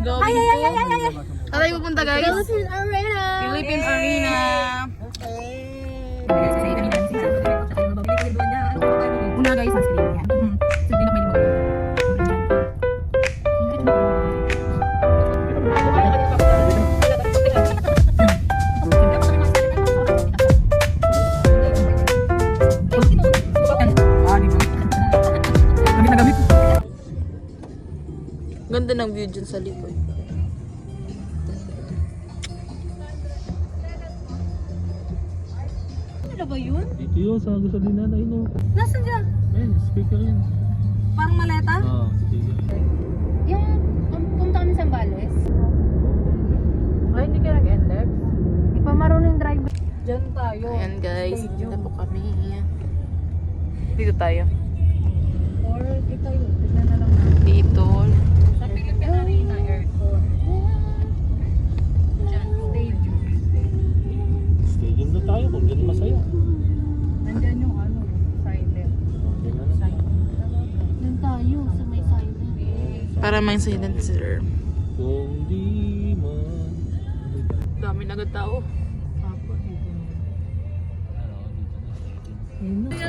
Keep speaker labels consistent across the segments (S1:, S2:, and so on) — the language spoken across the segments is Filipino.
S1: going
S2: Ay.
S1: Saan tayo pupunta guys?
S2: Philippine Arena.
S1: Philippine Arena. Una guys, sunscreen yan. So, di na may limang. Ganda ng view dyan sa likod.
S2: Ano ba yun?
S3: Dito yun, sa gusto din nanay no.
S2: Nasaan dyan?
S3: Ayun, speaker yun.
S2: Parang maleta?
S3: Speaker.
S2: Yung punta kami sa Bales.
S1: Ay, hindi ka nag-NLEX?
S2: Di pa marunong drive.
S1: Diyan tayo. Ayan guys, dito po kami. Dito tayo.
S2: Or ito yun. Tignan na lang natin.
S1: Dito.
S2: Sa Philippine Arena Airport. Dyan, stadium.
S3: Stadium na tayo, kung dyan masaya.
S2: Nandyan yung ano, silent.
S3: Dyan na lang.
S2: Nandyan tayo sa may silent.
S1: Para may silencer.
S3: Kung di man.
S1: Dami na agad tao.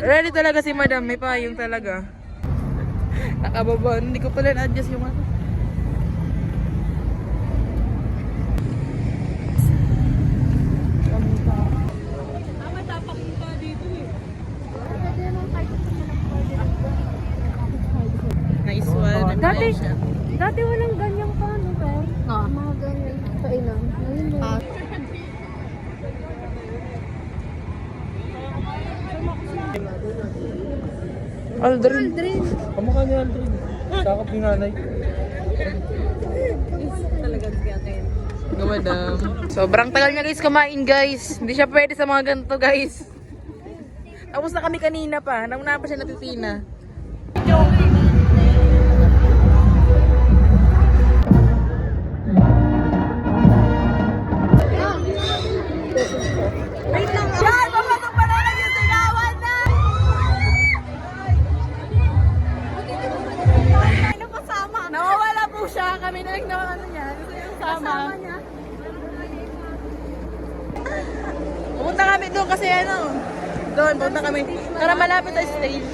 S1: Ready talaga si madam, may payong talaga. Nakababa, hindi ko pala na-adjust yung ano. Nice one.
S2: Dati walang ganyang pa, no, pero? Mga ganyan. Kailan? Ngayon yun.
S1: Aldrin.
S3: Kamukha niya, Aldrin. Sakap ni nanay.
S1: Nga madam. Sobrang tagal niya guys kumain guys. Hindi siya pwede sa mga ganito guys. Tapos na kami kanina pa. Nauna pa siya natitina. Wait lang. Yan! Papatong pa na lang yung sigawan na! Ano kasama? Nawawala po siya. Kami na lang na ano niya. Gusto yung sama.
S2: niya?
S1: Pupunta kami doon kasi ano. Doon, pupunta kami. Para malapit sa stage.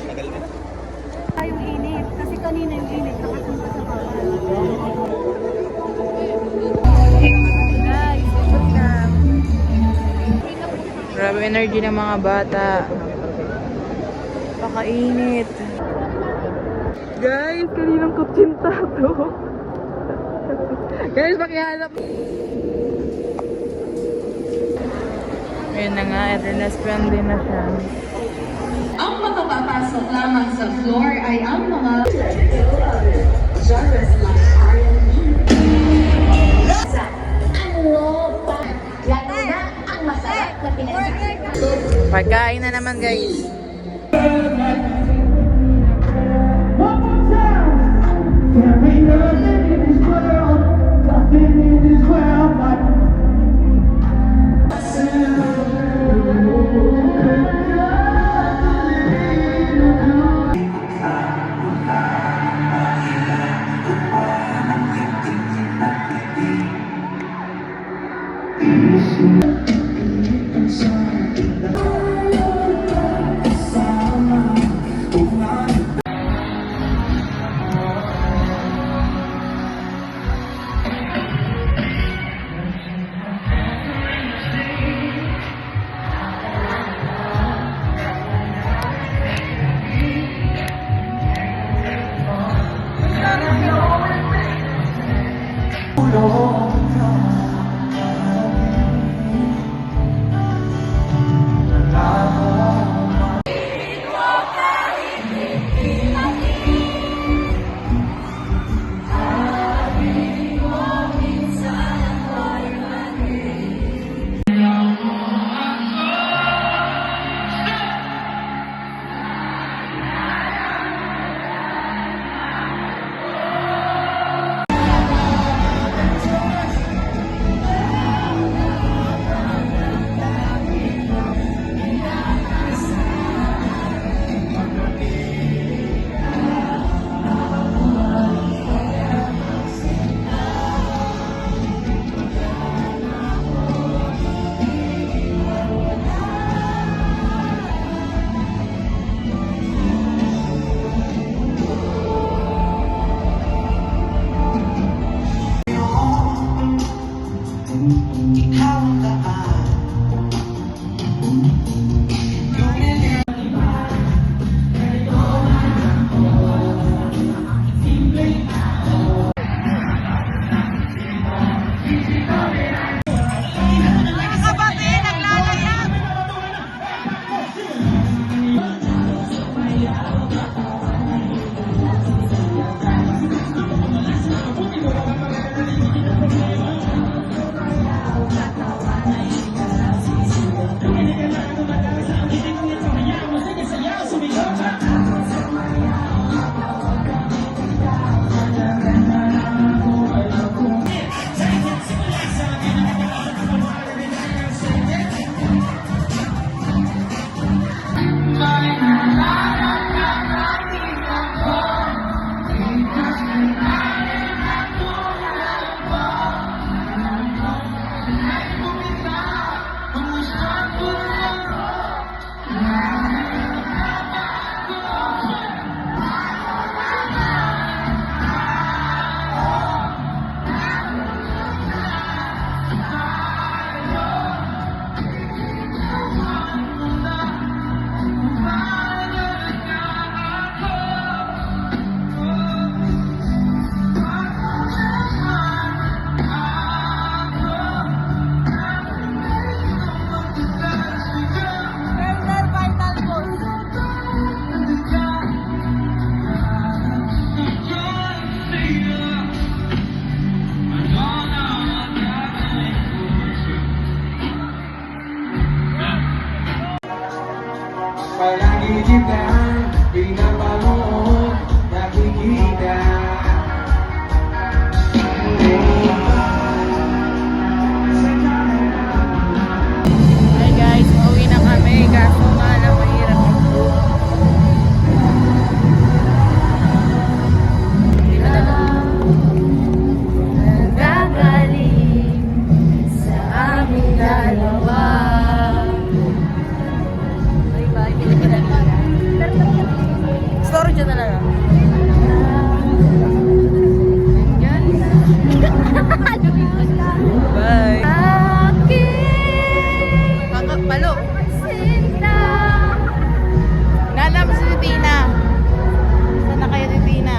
S2: Yung init. Kasi kanina yung init. Nakapunta sa bawal.
S1: Guys, ikot na. Grabe energy ng mga bata. Pakainit. Guys, kaninang kutsinta to. Guys, pakihanap. Ayun na nga, Ernest friendly na siya.
S4: Ang makapapasok lamang sa floor ay ang mga genres like R&B. Ano pa? Lalo na ang masarap na pinag-iwan.
S1: Pagkain na naman guys.
S5: Palagi kitang pinapanood, nakikita.
S1: Hi guys, uwi na kami. Kaso nga lang mahirap ang book. Hindi na
S2: Gagaling sa aming dalawa. Bye-bye,
S1: Story dyan talaga. Bye. Palo. Nanam si Tina. Sana kayo ni Tina?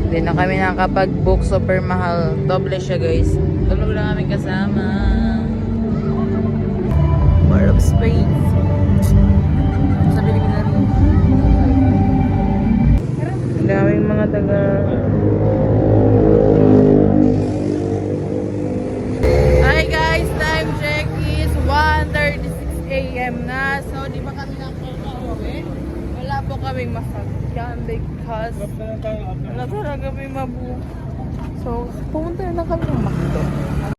S1: Hindi na kami nakapag-book, super mahal. Doble siya guys. Tulog lang kami kasama. More of space. Sabi ko na rin. Ang daming mga taga... Hi guys! Time check is 1:36 AM na. So, di ba kami nakakauwi? Wala po kaming masakyan because wala talaga may mabu. So, pumunta na lang kami ng McDo.